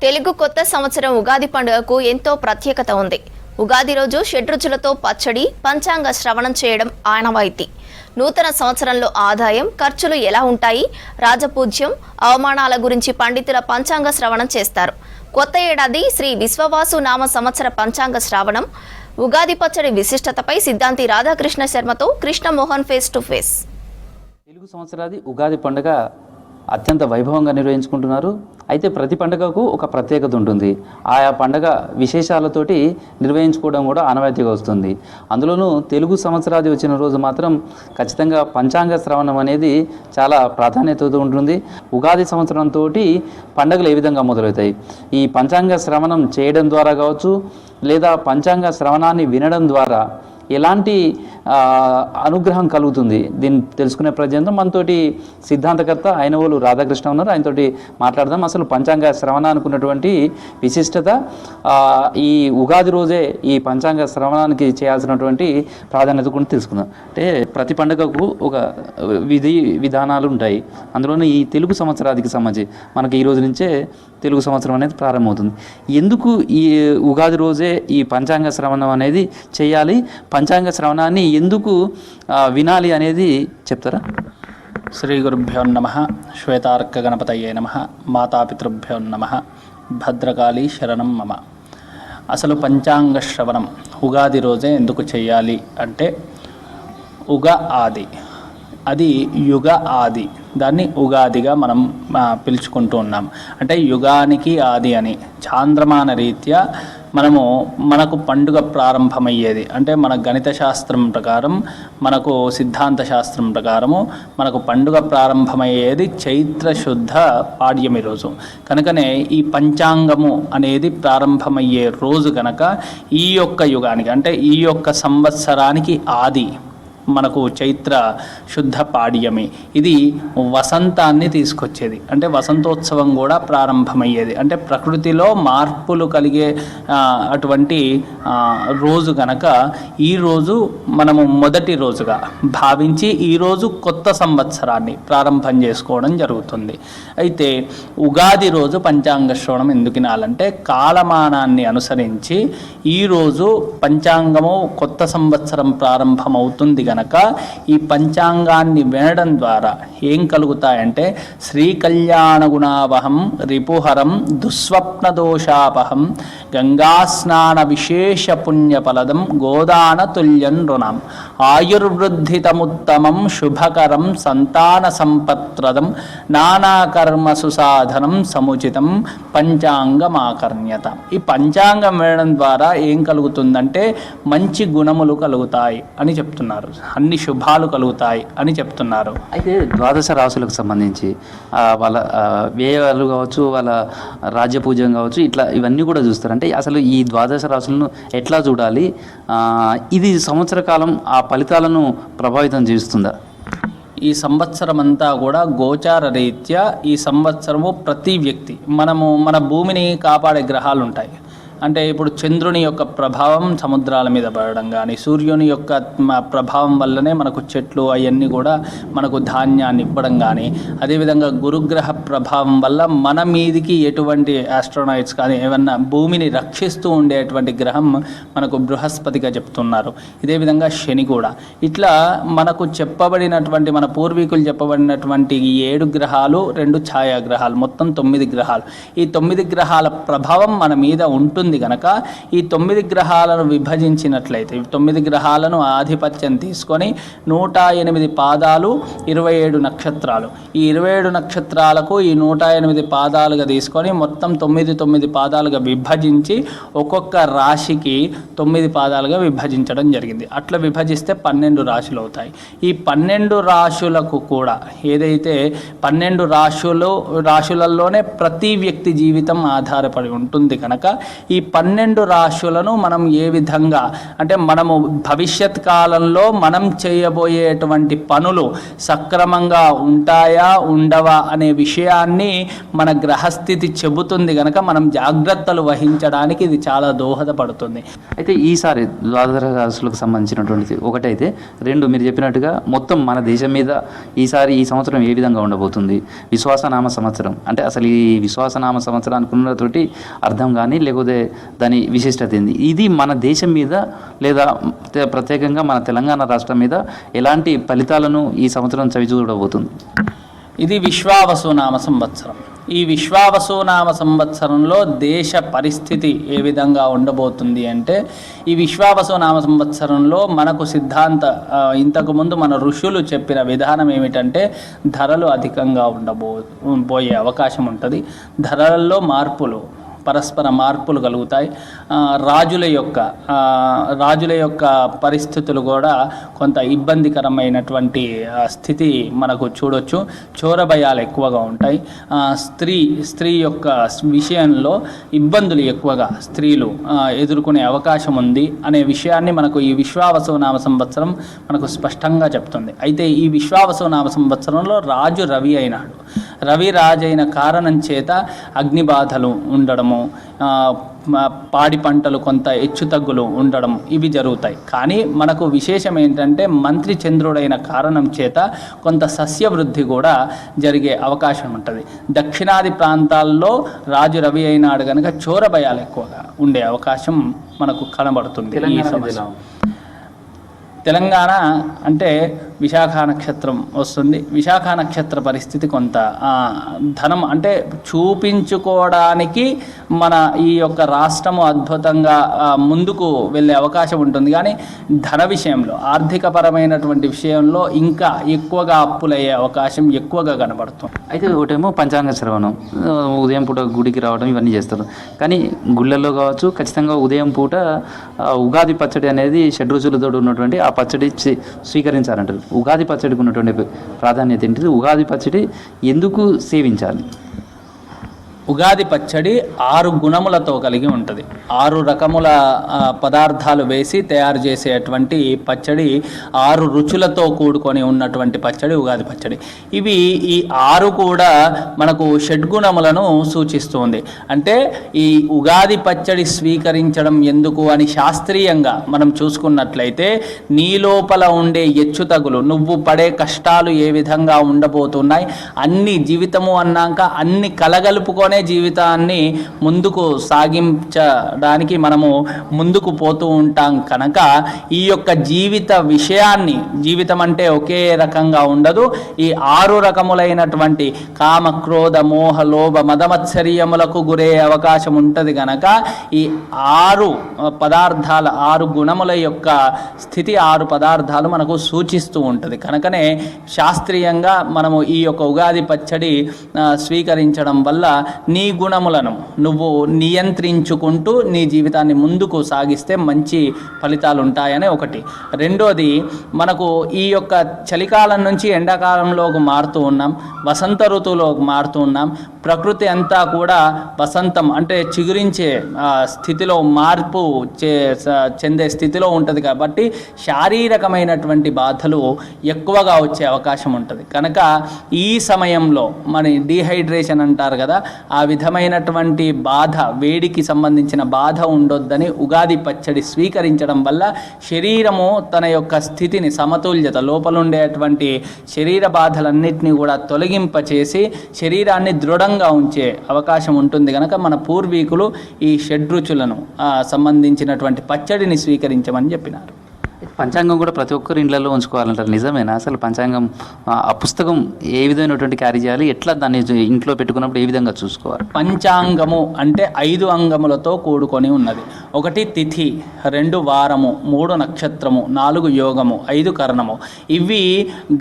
తెలుగు కొత్త సంవత్సరం ఉగాది పండుగకు ఎంతో ప్రత్యేకత ఉంది. ఉగాది రోజు షడ్రుచులతో పచ్చడి, పంచాంగ శ్రవణం చేయడం ఆనవాయితీ. నూతన సంవత్సరంలో ఆదాయం, ఖర్చులు ఎలా ఉంటాయి, రాజపూజ్యం, అవమానాల గురించి పండితుల పంచాంగ శ్రవణం చేస్తారు. కొత్త ఏడాది శ్రీ విశ్వవాసు నామ సంవత్సర పంచాంగ శ్రావణం, ఉగాది పచ్చడి విశిష్టతపై సిద్ధాంతి రాధాకృష్ణ శర్మతో Krishnamohan face to face. Telugu సంవత్సరాది ఉగాది పండుగ అత్యంత వైభవంగా నిర్వహించుకుంటున్నారు. అయితే ప్రతి పండుగకు ఒక ప్రత్యేకత ఉంటుంది. ఆయా పండుగ విశేషాలతోటి నిర్వహించుకోవడం కూడా ఆనవాయితీగా వస్తుంది. అందులోనూ తెలుగు సంవత్సరాది వచ్చిన రోజు మాత్రం ఖచ్చితంగా పంచాంగ శ్రవణం అనేది చాలా ప్రాధాన్యతతో ఉంటుంది. ఉగాది సంవత్సరంతో పండుగలు ఏ విధంగా మొదలవుతాయి, ఈ పంచాంగ శ్రవణం చేయడం ద్వారా కావచ్చు, లేదా పంచాంగ శ్రవణాన్ని వినడం ద్వారా ఎలాంటి అనుగ్రహం కలుగుతుంది, దీన్ని తెలుసుకునే ప్రయత్నం మనతోటి సిద్ధాంతకర్త అయినవోలు రాధాకృష్ణ ఉన్నారు. ఆయనతోటి మాట్లాడదాం. అసలు పంచాంగ శ్రవణానికి ఉన్నటువంటి విశిష్టత, ఈ ఉగాది రోజే ఈ పంచాంగ శ్రవణానికి చేయాల్సినటువంటి ప్రాధాన్యత కూడా తెలుసుకుందాం. అంటే ప్రతి పండుగకు ఒక విధి విధానాలు ఉంటాయి. అందులోనూ ఈ తెలుగు సంవత్సరాదికి సంబంధించి మనకి ఈ రోజు నుంచే తెలుగు సంవత్సరం అనేది ప్రారంభమవుతుంది. ఎందుకు ఈ ఉగాది రోజే ఈ పంచాంగ శ్రవణం అనేది చేయాలి, పంచాంగ శ్రవణాన్ని ఎందుకు వినాలి అనేది చెప్తారా? శ్రీ గురుభ్యో నమః. శ్వేతార్క గణపతయే నమః. మాతాపితృభ్యో నమః. భద్రకాళీ శరణం మమ. అసలు పంచాంగ శ్రవణం ఉగాది రోజే ఎందుకు చేయాలి అంటే, అది యుగ ఆది, దాన్ని ఉగాదిగా మనం పిలుచుకుంటూ ఉన్నాం. అంటే యుగానికి ఆది అని చాంద్రమాన రీత్యా మనకు పండుగ ప్రారంభమయ్యేది. అంటే మన గణిత శాస్త్రం ప్రకారం, మనకు సిద్ధాంత శాస్త్రం ప్రకారము మనకు పండుగ ప్రారంభమయ్యేది చైత్ర శుద్ధ పాడ్యమి రోజు. కనుకనే ఈ పంచాంగము అనేది ప్రారంభమయ్యే రోజు కనుక ఈ యొక్క యుగానికి, అంటే ఈ యొక్క సంవత్సరానికి ఆది మనకు చైత్ర శుద్ధ పాడ్యమి. ఇది వసంతాన్ని తీసుకొచ్చేది. అంటే వసంతోత్సవం కూడా ప్రారంభమయ్యేది. అంటే ప్రకృతిలో మార్పులు కలిగే అటువంటి రోజు కనుక ఈరోజు మనము మొదటి రోజుగా భావించి ఈరోజు కొత్త సంవత్సరాన్ని ప్రారంభం చేసుకోవడం జరుగుతుంది. అయితే ఉగాది రోజు పంచాంగ శ్రవణం ఎందుకు వినాలంటే, కాలమానాన్ని అనుసరించి ఈరోజు పంచాంగము కొత్త సంవత్సరం ప్రారంభమవుతుంది కనుక ఈ పంచాంగాన్ని వినడం ద్వారా ఏం కలుగుతాయంటే, శ్రీకళ్యాణ గుణావహం రిపుహరం దుస్వప్న దోషాపహం గంగాస్నాన విశేష పుణ్యఫలదం గోదాన తుల్యం రుణం ఆయుర్వృద్ధితముత్తమం శుభకరం సంతాన సంపత్ప్రదం నానాకర్మ సుసాధనం సముచితం పంచాంగమాకర్ణ్యత. ఈ పంచాంగం వినడం ద్వారా ఏం కలుగుతుందంటే, మంచి గుణములు కలుగుతాయి అని చెప్తున్నారు, అన్ని శుభాలు కలుగుతాయి అని చెప్తున్నారు. అయితే ద్వాదశ రాశులకు సంబంధించి వాళ్ళ వ్యయాలు కావచ్చు, వాళ్ళ రాజ్యపూజ్యం కావచ్చు, ఇట్లా ఇవన్నీ కూడా చూస్తారు. అంటే అసలు ఈ ద్వాదశ రాశులను ఎట్లా చూడాలి, ఇది సంవత్సర కాలం ఆ ఫలితాలను ప్రభావితం చేస్తుందా? ఈ సంవత్సరం అంతా కూడా గోచార రీత్యా ఈ సంవత్సరము ప్రతి వ్యక్తి మన భూమిని కాపాడే గ్రహాలు ఉంటాయి. అంటే ఇప్పుడు చంద్రుని యొక్క ప్రభావం సముద్రాల మీద పడడం కానీ, సూర్యుని యొక్క ప్రభావం వల్లనే మనకు చెట్లు అవన్నీ కూడా మనకు ధాన్యాన్ని ఇవ్వడం కానీ, అదేవిధంగా గురుగ్రహ ప్రభావం వల్ల మన మీదికి ఎటువంటి ఆస్ట్రోనాయిట్స్ కానీ ఏమన్నా భూమిని రక్షిస్తూ ఉండేటువంటి గ్రహం మనకు బృహస్పతిగా చెప్తున్నారు. ఇదే విధంగా శని కూడా. ఇట్లా మనకు చెప్పబడినటువంటి, మన పూర్వీకులు చెప్పబడినటువంటి 7 గ్రహాలు, 2 ఛాయాగ్రహాలు, మొత్తం 9 గ్రహాలు. ఈ 9 గ్రహాల ప్రభావం మన మీద ఉంటుంది కనుక ఈ 9 గ్రహాలను విభజించినట్లయితే, 9 గ్రహాలను ఆధిపత్యం తీసుకొని 108 పాదాలు, 27 నక్షత్రాలు, ఈ 27 నక్షత్రాలకు ఈ 108 పాదాలుగా తీసుకొని మొత్తం 9 పాదాలుగా విభజించి ఒక్కొక్క రాశికి 9 పాదాలుగా విభజించడం జరిగింది. అట్లా విభజిస్తే 12 రాశులు అవుతాయి. ఈ 12 రాశులకు కూడా ఏదైతే 12 రాశులలోనే ప్రతి వ్యక్తి జీవితం ఆధారపడి ఉంటుంది కనుక ఈ 12 రాశులను మనం ఏ విధంగా అంటే మనము భవిష్యత్ కాలంలో మనం చేయబోయేటువంటి పనులు సక్రమంగా ఉంటాయా ఉండవా అనే విషయాన్ని మన గ్రహస్థితి చెబుతుంది కనుక మనం జాగ్రత్తలు వహించడానికి ఇది చాలా దోహదపడుతుంది. అయితే ఈసారి ద్వాదశ రాశులకు సంబంధించినటువంటిది ఒకటైతే, రెండు మీరు చెప్పినట్టుగా మొత్తం మన దేశం మీద ఈ సంవత్సరం ఏ విధంగా ఉండబోతుంది, విశ్వాసనామ సంవత్సరం అంటే అసలు ఈ విశ్వాసనామ సంవత్సరానికి ఉన్నతోటి అర్థం కానీ లేకపోతే దాని విశిష్టత ఏంది, ఇది మన దేశం మీద లేదా ప్రత్యేకంగా మన తెలంగాణ రాష్ట్రం మీద ఎలాంటి ఫలితాలను ఈ సంవత్సరం చవిచూడబోతుంది? ఇది విశ్వావసునామ సంవత్సరం. ఈ విశ్వావసునామ సంవత్సరంలో దేశ పరిస్థితి ఏ విధంగా ఉండబోతుంది అంటే, ఈ విశ్వావసునామ సంవత్సరంలో మనకు ఇంతకుముందు మన ఋషులు చెప్పిన విధానం ఏమిటంటే ఏమిటంటే అధికంగా ఉండబోయే అవకాశం ఉంటుంది. ధరలలో పరస్పర మార్పులు కలుగుతాయి. రాజుల యొక్క పరిస్థితులు కూడా కొంత ఇబ్బందికరమైనటువంటి స్థితి మనకు చూడొచ్చు. చోరభయాలు ఎక్కువగా ఉంటాయి. స్త్రీ యొక్క విషయంలో ఇబ్బందులు ఎక్కువగా స్త్రీలు ఎదుర్కొనే అవకాశం ఉంది అనే విషయాన్ని మనకు ఈ విశ్వావసునామ సంవత్సరం మనకు స్పష్టంగా చెప్తుంది. అయితే ఈ విశ్వావసునామ సంవత్సరంలో రాజు రవి అయినాడు. రవి రాజైన కారణం చేత అగ్నిబాధలు ఉండడము, పాడి పంటలు కొంత హెచ్చుతగ్గులు ఉండడం ఇవి జరుగుతాయి. కానీ మనకు విశేషం ఏంటంటే మంత్రి చంద్రుడైన కారణం చేత కొంత సస్యవృద్ధి కూడా జరిగే అవకాశం ఉంటుంది. దక్షిణాది ప్రాంతాల్లో రాజు రవి అయినాడు కనుక చోర భయాలు ఎక్కువగా ఉండే అవకాశం మనకు కనబడుతుంది. ఈ సమస్య తెలంగాణ అంటే విశాఖ నక్షత్రం వస్తుంది. విశాఖ నక్షత్ర పరిస్థితి కొంత ధనం అంటే చూపించుకోవడానికి మన ఈ యొక్క రాష్ట్రము అద్భుతంగా ముందుకు వెళ్ళే అవకాశం ఉంటుంది. కానీ ధన విషయంలో, ఆర్థికపరమైనటువంటి విషయంలో ఇంకా ఎక్కువగా అప్పులయ్యే అవకాశం ఎక్కువగా కనబడుతుంది. అయితే ఒకటేమో పంచాంగ శ్రవణం, ఉదయం పూట గుడికి రావడం ఇవన్నీ చేస్తారు. కానీ గుళ్ళల్లో కావచ్చు ఖచ్చితంగా ఉదయం పూట ఉగాది పచ్చడి అనేది షడ్రుచులతో ఉన్నటువంటి ఆ పచ్చడి స్వీకరించాలంటారు. ఉగాది పచ్చడికి ఉన్నటువంటి ప్రాధాన్యత ఏంటిది? ఉగాది పచ్చడి ఎందుకు సేవించాలి? ఉగాది పచ్చడి 6 గుణములతో కలిగి ఉంటుంది. 6 రకముల పదార్థాలు వేసి తయారు చేసేటువంటి పచ్చడి, 6 రుచులతో కూడుకొని ఉన్నటువంటి పచ్చడి ఉగాది పచ్చడి. ఇవి ఈ 6 కూడా మనకు షడ్గుణములను సూచిస్తుంది. అంటే ఈ ఉగాది పచ్చడి స్వీకరించడం ఎందుకు అని శాస్త్రీయంగా మనం చూసుకున్నట్లయితే, నీ లోపల ఉండే హెచ్చుతగులు, నువ్వు పడే కష్టాలు ఏ విధంగా ఉండబోతున్నాయి, అన్ని జీవితము అన్నాక అన్ని కలగలుపుకొని జీవితాన్ని ముందుకు సాగించడానికి మనము ముందుకు పోతూ ఉంటాం కనుక ఈ యొక్క జీవితం అంటే ఒకే రకంగా ఉండదు. ఈ 6 రకములైనటువంటి కామ, క్రోధ, మోహ, లోభ, మదమత్సర్యములకు గురే అవకాశం ఉంటుంది కనుక ఈ 6 పదార్థాల 6 గుణముల యొక్క స్థితి 6 పదార్థాలు మనకు సూచిస్తూ ఉంటుంది. కనుకనే శాస్త్రీయంగా మనము ఈ యొక్క ఉగాది పచ్చడి స్వీకరించడం వల్ల నీ గుణములను నువ్వు నియంత్రించుకుంటూ నీ జీవితాన్ని ముందుకు సాగిస్తే మంచి ఫలితాలు ఉంటాయని ఒకటి. రెండోది, మనకు ఈ యొక్క చలికాలం నుంచి ఎండాకాలంలోకి మారుతూ ఉన్నాం, వసంత ఋతువులోకి మారుతూ ఉన్నాం. ప్రకృతి అంతా కూడా వసంతం అంటే చిగురించే స్థితిలో మార్పు చెందే స్థితిలో ఉంటుంది. కాబట్టి శారీరకమైనటువంటి బాధలు ఎక్కువగా వచ్చే అవకాశం ఉంటుంది. కనుక ఈ సమయంలో మన డీహైడ్రేషన్ అంటారు కదా, ఆ విధమైనటువంటి బాధ, వేడికి సంబంధించిన బాధ ఉండొద్దని ఉగాది పచ్చడి స్వీకరించడం వల్ల శరీరము తన యొక్క స్థితిని, సమతుల్యత, లోపల ఉండేటువంటి శరీర బాధలన్నింటినీ కూడా తొలగింపచేసి శరీరాన్ని దృఢంగా ఉంచే అవకాశం ఉంటుంది. కనుక మన పూర్వీకులు ఈ షడ్రుచులను సంబంధించినటువంటి పచ్చడిని స్వీకరించమని చెప్పినారు. పంచాంగం కూడా ప్రతి ఒక్కరు ఇండ్లలో ఉంచుకోవాలంటారు. నిజమేనా? అసలు పంచాంగం ఆ పుస్తకం ఏ విధమైనటువంటి క్యారీ చేయాలి, ఎట్లా దాన్ని ఇంట్లో పెట్టుకున్నప్పుడు ఏ విధంగా చూసుకోవాలి? పంచాంగము అంటే 5 అంగములతో కూడుకొని ఉన్నది. 1 తిథి, 2 వారము, 3 నక్షత్రము, 4 యోగము, 5 కరణము. ఇవి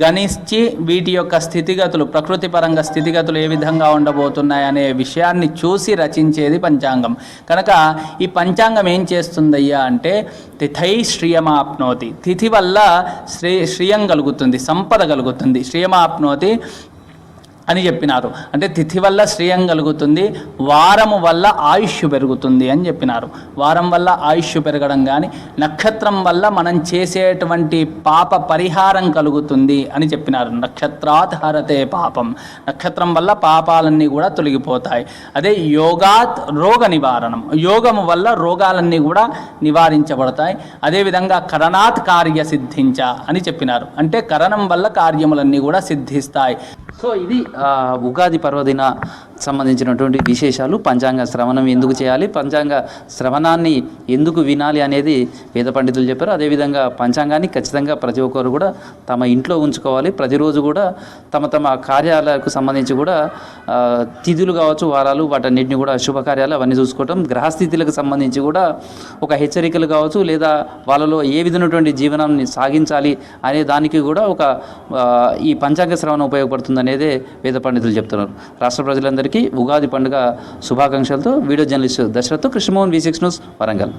గణించి వీటి యొక్క స్థితిగతులు, ప్రకృతి పరంగా స్థితిగతులు ఏ విధంగా ఉండబోతున్నాయి అనే విషయాన్ని చూసి రచించేది పంచాంగం. కనుక ఈ పంచాంగం ఏం చేస్తుందయ్యా అంటే, తిథై శ్రియమాప్నోతి, తిథి వల్ల శ్రేయం కలుగుతుంది, సంపద కలుగుతుంది. శ్రియమాప్నోతి అని చెప్పినారు. అంటే తిథి వల్ల శ్రేయం కలుగుతుంది, వారము వల్ల ఆయుష్ పెరుగుతుంది అని చెప్పినారు. వారం వల్ల ఆయుష్ పెరగడం కానీ, నక్షత్రం వల్ల మనం చేసేటువంటి పాప పరిహారం కలుగుతుంది అని చెప్పినారు. నక్షత్రాత్ హరతే పాపం, నక్షత్రం వల్ల పాపాలన్నీ కూడా తొలగిపోతాయి. అదే యోగాత్ రోగ నివారణం, యోగము వల్ల రోగాలన్నీ కూడా నివారించబడతాయి. అదేవిధంగా కరణాత్ కార్య సిద్ధించ అని చెప్పినారు. అంటే కరణం వల్ల కార్యములన్నీ కూడా సిద్ధిస్తాయి. సో ఇది ఉగాది పర్వదిన సంబంధించినటువంటి విశేషాలు. పంచాంగ శ్రవణం ఎందుకు చేయాలి, పంచాంగ శ్రవణాన్ని ఎందుకు వినాలి అనేది వేద పండితులు చెప్పారు. అదేవిధంగా పంచాంగాన్ని ఖచ్చితంగా ప్రతి ఒక్కరు కూడా తమ ఇంట్లో ఉంచుకోవాలి. ప్రతిరోజు కూడా తమ తమ కార్యాలకు సంబంధించి కూడా తిథులు కావచ్చు, వారాలు, వాటన్నిటిని కూడా శుభకార్యాలు అవన్నీ చూసుకోవటం, గ్రహస్థితులకు సంబంధించి కూడా ఒక హెచ్చరికలు కావచ్చు, లేదా వాళ్ళలో ఏ విధమైనటువంటి జీవనాన్ని సాగించాలి అనే దానికి కూడా ఒక ఈ పంచాంగ శ్రవణం ఉపయోగపడుతుంది అనేదే వేద పండితులు చెప్తున్నారు. రాష్ట్ర ప్రజలందరికీ ఉగాది పండుగ శుభాకాంక్షలతో video journalist Dasharath, Krishnamohan, V6 news, Warangal.